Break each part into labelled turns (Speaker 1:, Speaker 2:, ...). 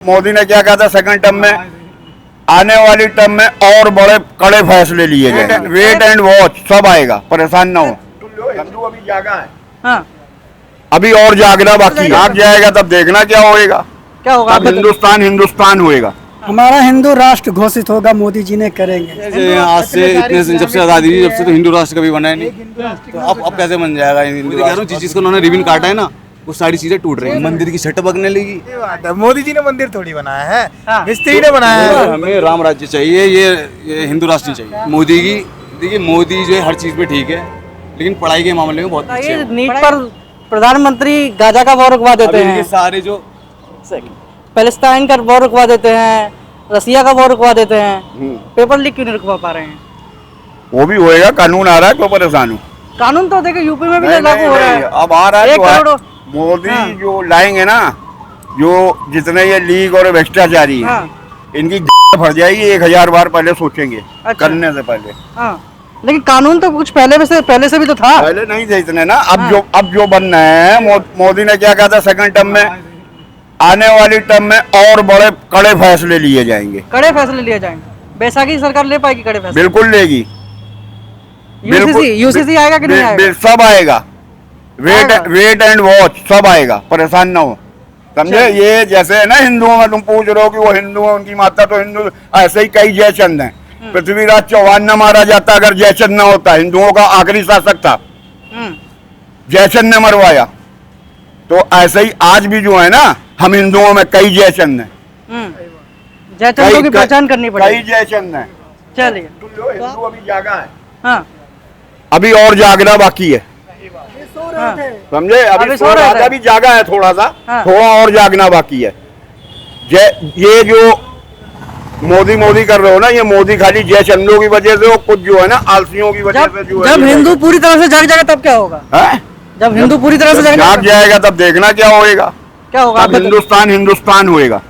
Speaker 1: मोदी ने क्या कहा था सेकंड टर्म में, आने वाली टर्म में और बड़े कड़े फैसले लिए गए। वेट एंड वॉच, सब आएगा, परेशान ना हो। हिंदू अभी जागा है,
Speaker 2: हाँ।
Speaker 1: अभी और जागना बाकी है। जाग जाएगा तब देखना क्या होएगा,
Speaker 2: क्या होगा?
Speaker 1: तब हिंदुस्तान हिंदुस्तान होएगा।
Speaker 3: हमारा हिंदू राष्ट्र घोषित होगा, मोदी जी ने करेंगे।
Speaker 4: आज से इतने जब से आजादी हुई जब से तो हिंदू राष्ट्र कभी बना है नहीं, तो अब कैसे बन जाएगा हिंदू राष्ट्र? जिस चीज को उन्होंने रिबन काटा है ना, वो सारी चीजें टूट रही है। मंदिर की छत पकने लगी।
Speaker 5: मोदी जी ने मंदिर थोड़ी बनाया है, मिस्त्री ने बनाया है।
Speaker 4: हमें राम राज्य चाहिए, ये हिंदू राष्ट्र नहीं चाहिए। मोदी की देखिए, मोदी जो है हर चीज पे ठीक है, लेकिन पढ़ाई के मामले में बहुत अच्छे हैं।
Speaker 2: नीट पर प्रधानमंत्री गाजा का वॉर रुकवा देते हैं,
Speaker 4: सारे जो
Speaker 2: पैलेस्टाइन का वॉर रुकवा देते हैं, रसिया का वॉर रुकवा देते हैं, पेपर लीक क्यों नहीं रुकवा पा रहे हैं?
Speaker 1: वो भी होएगा, कानून आ रहा है, क्यों परेशान हो?
Speaker 2: कानून तो देखो यूपी में भी
Speaker 1: नहीं,
Speaker 2: लागू हो रहा
Speaker 1: नहीं,
Speaker 2: है।
Speaker 1: अब आ रहा है
Speaker 2: 1
Speaker 1: तो है।
Speaker 2: करोड़
Speaker 1: मोदी जो लाएंगे ना, जो जितने ये लीग और भ्रष्टाचारी हैं, इनकी भर जाएगी। 1000 बार पहले सोचेंगे करने से पहले।
Speaker 2: हाँ, लेकिन कानून तो कुछ पहले से भी तो था।
Speaker 1: पहले नहीं थे इतने ना, अब जो बन रहे हैं। मोदी ने क्या कहा था सेकंड टर्म में, आने वाली टर्म में और बड़े कड़े फैसले लिए जाएंगे।
Speaker 2: कड़े फैसले लिए जाएंगे। बैसाखी सरकार ले पाएगी कड़े फैसले?
Speaker 1: बिल्कुल लेगी।
Speaker 2: यूसीसी आएगा कि नहीं आएगा?
Speaker 1: सब आएगा। वेट एंड वॉच, सब आएगा, परेशान ना हो। समझे? ये जैसे है ना, हिंदुओं में तुम पूछ रहे हो कि वो हिंदू है, उनकी माता तो हिंदू, ऐसे ही कई जयचंद हैं। पृथ्वीराज चौहान न मारा जाता अगर जयचंद न होता। हिंदुओं का आखिरी शासक था, जयचंद ने मरवाया। तो ऐसे ही आज भी जो है ना, हम हिंदुओं में कई जयचंद हैं।
Speaker 2: जयचंदों की पहचान करनी पड़ेगी।
Speaker 1: कई जयचंद हैं।
Speaker 2: चलिए,
Speaker 1: हिंदू अभी जागा है,
Speaker 2: हाँ,
Speaker 1: अभी और जागना बाकी है। समझे? अभी
Speaker 2: सो रहा था।
Speaker 1: भी जागा है थोड़ा सा, थोड़ा और जागना बाकी है। ये जो मोदी कर रहे हो ना, ये मोदी खाली जयचंदों की वजह से, कुछ जो है ना आलसियों की वजह से जो है।
Speaker 2: जब हिंदू पूरी तरह से जाग जाएगा तब क्या होगा? जब हिंदू पूरी तरह से
Speaker 1: जाग जाएगा तब देखना क्या होएगा,
Speaker 2: क्या होगा?
Speaker 1: तब हिंदुस्तान हिंदुस्तान होएगा।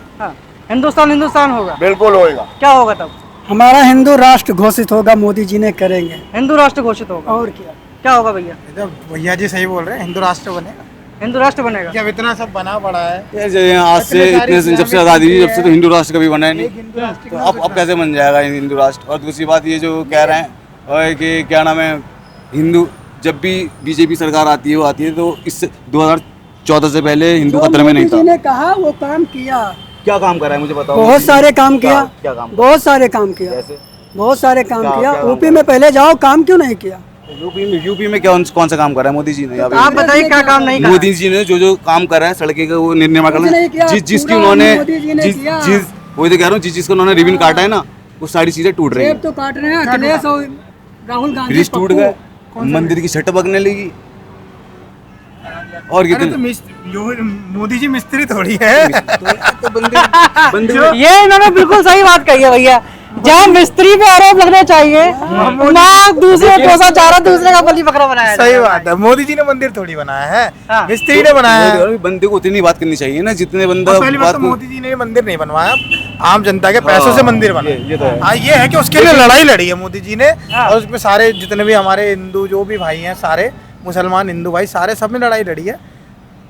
Speaker 2: हिंदुस्तान हिंदुस्तान होगा,
Speaker 1: बिल्कुल होएगा।
Speaker 2: क्या होगा तब?
Speaker 3: हमारा हिंदू राष्ट्र घोषित होगा, मोदी जी ने करेंगे।
Speaker 2: हिंदू राष्ट्र घोषित होगा।
Speaker 3: और
Speaker 2: क्या होगा भैया?
Speaker 5: भैया जी सही बोल रहे हैं, हिंदू राष्ट्र बनेगा।
Speaker 2: हिंदू राष्ट्र बनेगा।
Speaker 5: जब इतना सब बना पड़ा है,
Speaker 4: आज से इतने जब से आजादी हुई जब से तो हिंदू राष्ट्र कभी बना है नहीं, तो अब कैसे बन जाएगा हिंदू राष्ट्र? और दूसरी बात ये जो कह रहे हैं और कि क्या नाम है, हिंदू जब भी बीजेपी सरकार आती है वो आती है, तो इस 2014 से पहले हिंदू खतरे में नहीं था।
Speaker 3: मोदी जी ने कहा वो काम किया।
Speaker 4: क्या काम करा है मुझे बताओ?
Speaker 3: बहुत सारे काम किया,
Speaker 4: क्या काम?
Speaker 3: बहुत सारे काम किया, बहुत सारे काम किया। यूपी में पहले जाओ, काम क्यों नहीं किया?
Speaker 4: यूपी में कौन सा काम करा है मोदी जी ने?
Speaker 2: आप बताइए क्या काम नहीं करा?
Speaker 4: मोदी जी ने जो काम करा है, सड़कें का वो निर्माण करा, जिसकी उन्होंने वही तो कह रहा हूँ, जिस चीज को उन्होंने रिबन काटा है ना, वो सारी चीजें टूट रही है।
Speaker 3: तो काट रहे हैं अखिलेश और राहुल गांधी।
Speaker 4: ब्रिज टूट गए, मंदिर की छत पकने लगी। और
Speaker 5: अरे तो मोदी जी मिस्त्री थोड़ी है।
Speaker 2: ये इन्होंने बिल्कुल सही बात कही है भैया। जहाँ मिस्त्री पे आरोप लगने चाहिए, ना दूसरे कोसा चारा दूसरे का बलि बकरा बनाया।
Speaker 5: सही बात है, मोदी जी ने मंदिर थोड़ी बनाया है, मिस्त्री ने बनाया है।
Speaker 4: बंदे को उतनी बात करनी चाहिए ना जितने बंदा।
Speaker 5: पहली बात तो मोदी जी ने मंदिर नहीं बनवाया, आम जनता के पैसों से मंदिर बनाया। ये है कि उसके लिए लड़ाई लड़ी है मोदी जी ने, और उसमें सारे जितने भी हमारे हिंदू जो भी भाई हैं, सारे मुसलमान हिंदू भाई सारे सब ने लड़ाई लड़ी है,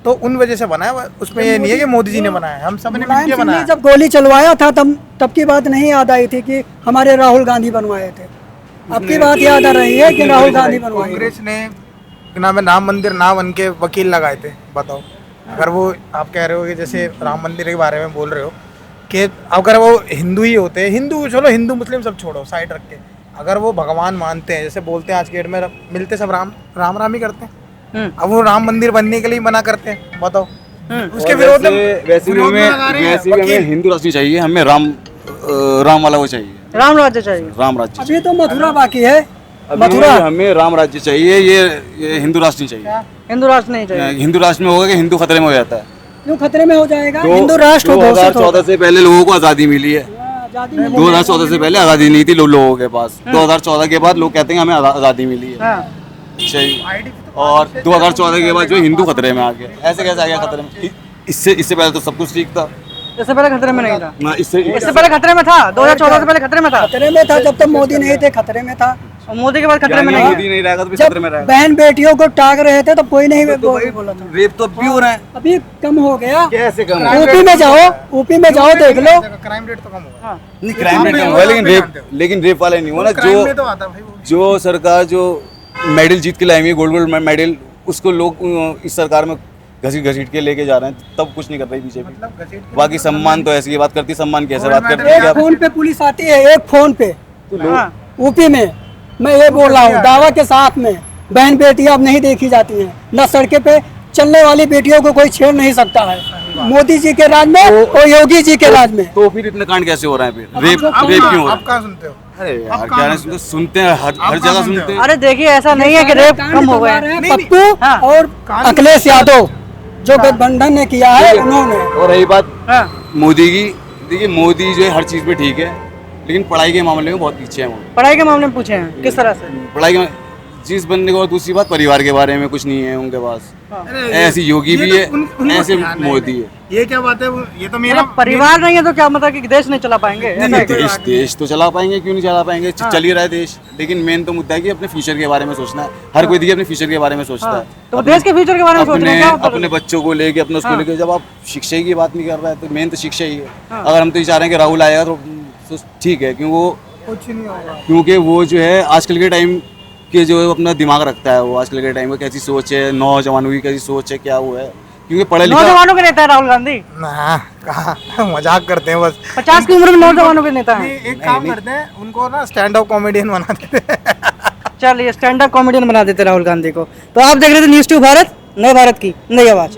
Speaker 5: तो उन वजह से बनाया। उसमें ये नहीं है कि मोदी जी ने बनाया, हम सब ने मिलकर बनाया।
Speaker 3: जब गोली चलवाया था तब की बात नहीं याद आई थी कि हमारे राहुल गांधी बनवाए थे। अब की बात याद आ रही है कि राहुल गांधी बनवाए।
Speaker 5: कांग्रेस ने राम मंदिर ना बन के वकील लगाए थे। बताओ, अगर वो आप कह रहे हो कि जैसे राम मंदिर के बारे में बोल रहे हो कि अगर वो हिंदू ही होते, हिंदू चलो, हिंदू मुस्लिम सब छोड़ो साइड रख के, अगर वो भगवान मानते हैं, जैसे बोलते हैं आज के डेट में मिलते सब राम ही करते हैं, अब वो राम मंदिर बनने के लिए मना करते हैं। बताओ, उसके विरोध में
Speaker 4: वैसे भी हमें हिंदू राष्ट्र चाहिए, हमें राम वाला वो चाहिए,
Speaker 2: राम राज्य चाहिए,
Speaker 4: राम राज्य।
Speaker 3: अभी तो मथुरा बाकी है,
Speaker 4: मथुरा। हमें राम राज्य चाहिए, ये हिंदू राष्ट्र नहीं चाहिए।
Speaker 2: हिंदू राष्ट्र नहीं चाहिए।
Speaker 4: हिंदू राष्ट्र में होगा कि हिंदू खतरे में हो जाता है।
Speaker 3: क्यों खतरे में हो जाएगा? हिंदू राष्ट्र
Speaker 4: 2014 से पहले लोगों को आजादी मिली है। 2014 से पहले आजादी नहीं थी लोगों के पास। 2014 के बाद लोग कहते हैं हमें आजादी मिली है। और 2014 के बाद जो हिंदू खतरे में आ गया। ऐसे कैसे आ गया खतरे में? इससे पहले तो सब कुछ ठीक था।
Speaker 2: इससे पहले खतरे में नहीं था।
Speaker 4: इससे
Speaker 2: पहले खतरे में था। 2014 से पहले खतरे में था।
Speaker 3: खतरे में था जब तक मोदी नहीं थे, खतरे में था।
Speaker 2: और मोदी के बाद खतरे में
Speaker 4: यानी
Speaker 2: नहीं है।
Speaker 4: मोदी नहीं रहेगा तो भी
Speaker 3: जब
Speaker 4: खतरे में रहेगा।
Speaker 3: बहन बेटियों को टांग रहे थे तब कोई नहीं
Speaker 4: तो भाई
Speaker 3: बोला था।
Speaker 4: रेप तो अब भी हो रहा है।
Speaker 3: अभी कम हो गया।
Speaker 4: कैसे कम?
Speaker 3: यूपी में जाओ देख लो।
Speaker 5: क्राइम रेट तो कम होगा।
Speaker 2: हाँ।
Speaker 4: नहीं क्राइम रेट
Speaker 5: आप
Speaker 4: कम हुआ
Speaker 5: भी
Speaker 4: लेकिन
Speaker 5: जानते हो।
Speaker 4: लेकिन रेप वाले नहीं हुआ ना।
Speaker 5: क्राइम में तो आता भाई वो।
Speaker 4: जो सरकार जो मेडल जीत के लाई हुई है, गोल्ड मेडल, उसको लोग इस सरकार में घसीट के लेके जा रहे हैं, तब कुछ नहीं कर रही बीजेपी।
Speaker 5: मतलब घसीट के
Speaker 4: बाकी सम्मान तो ऐसी बात करती, सम्मान कैसे
Speaker 5: गोल्ड
Speaker 4: बात करती
Speaker 5: मेडल
Speaker 4: है
Speaker 3: एक
Speaker 4: कि
Speaker 3: फोन पे पुलिस आती है, एक फोन पे
Speaker 2: हाँ।
Speaker 3: यूपी में। मैं ये बोल रहा हूँ दावा के साथ में, बहन बेटियां अब नहीं देखी जाती हैं। न सड़के पे चलने वाली बेटियों को कोई छेड़ नहीं सकता है, मोदी जी के राज में और योगी जी के राज में।
Speaker 4: तो फिर इतने कांड कैसे हो रहे हैं? फिर रेप
Speaker 3: आप
Speaker 4: रेप क्यों हो रहा
Speaker 5: आप कहाँ सुनते हो?
Speaker 4: है? अरे यार
Speaker 5: आप
Speaker 4: क्या
Speaker 5: कहाँ
Speaker 4: नहीं सुनते हैं, हर जगह सुनते हैं।
Speaker 2: अरे देखिए ऐसा नहीं है कि रेप कम हो गए।
Speaker 3: पप्पू
Speaker 2: हाँ।
Speaker 3: और अखिलेश यादव जो गठबंधन ने किया है उन्होंने।
Speaker 4: और रही बात
Speaker 2: हाँ।
Speaker 4: मोदी की, देखिए मोदी जो है हर चीज पे ठीक है, लेकिन पढ़ाई के मामले में बहुत पीछे है वो।
Speaker 2: पढ़ाई के मामले में पूछे हैं किस तरह से?
Speaker 4: पढ़ाई के जिस बंदे को, और दूसरी बात परिवार के बारे में कुछ नहीं है उनके पास।
Speaker 5: अरे
Speaker 4: ऐसी योगी
Speaker 5: ये
Speaker 4: भी
Speaker 5: तो
Speaker 4: है,
Speaker 5: उनको
Speaker 4: ऐसे
Speaker 5: ध्यान नहीं
Speaker 4: मोदी है।
Speaker 5: ये क्या बात है? ये तो मेरा
Speaker 2: मतलब परिवार नहीं है तो क्या मतलब कि देश नहीं चला पाएंगे? ऐसा है क्या?
Speaker 4: देश तो चला पाएंगे, क्यों नहीं चला पाएंगे? चल ही रहा है देश, लेकिन मेन तो मुद्दा है कि अपने फ्यूचर के बारे में सोचना है। हर कोई देखिए अपने फ्यूचर के बारे में सोचता है।
Speaker 2: तो देश के फ्यूचर के बारे में सोच रहे
Speaker 4: अपने
Speaker 2: हैं क्या?
Speaker 4: अपने बच्चों को लेके, अपने उसको लेके, जब आप शिक्षा की बात नहीं कर रहा है तो मेन तो शिक्षा ही है। अगर हम तो ये चाह रहे हैं कि राहुल आएगा तो ठीक है, क्यों वो,
Speaker 5: कुछ नहीं होगा।
Speaker 4: क्योंकि वो जो है आजकल के टाइम के जो अपना दिमाग रखता है, वो आजकल के टाइम में कैसी सोच है, नौजवानों की कैसी सोच है, क्या वो है, क्योंकि पढ़े लिखा।
Speaker 2: नौजवानों के नेता है राहुल गांधी।
Speaker 5: ना कहाँ मजाक करते हैं बस।
Speaker 2: 50 की उम्र में नौजवानों के नेता
Speaker 5: नहीं,
Speaker 2: हैं।
Speaker 5: एक काम करते हैं, उनको ना स्टैंड अप कॉमेडियन बना देते हैं।
Speaker 2: चलिए स्टैंड अप कॉमेडियन बना देते राहुल गांधी को। तो आप देख रहे थे न्यूज़ 2 भारत, नए भारत की नई आवाज।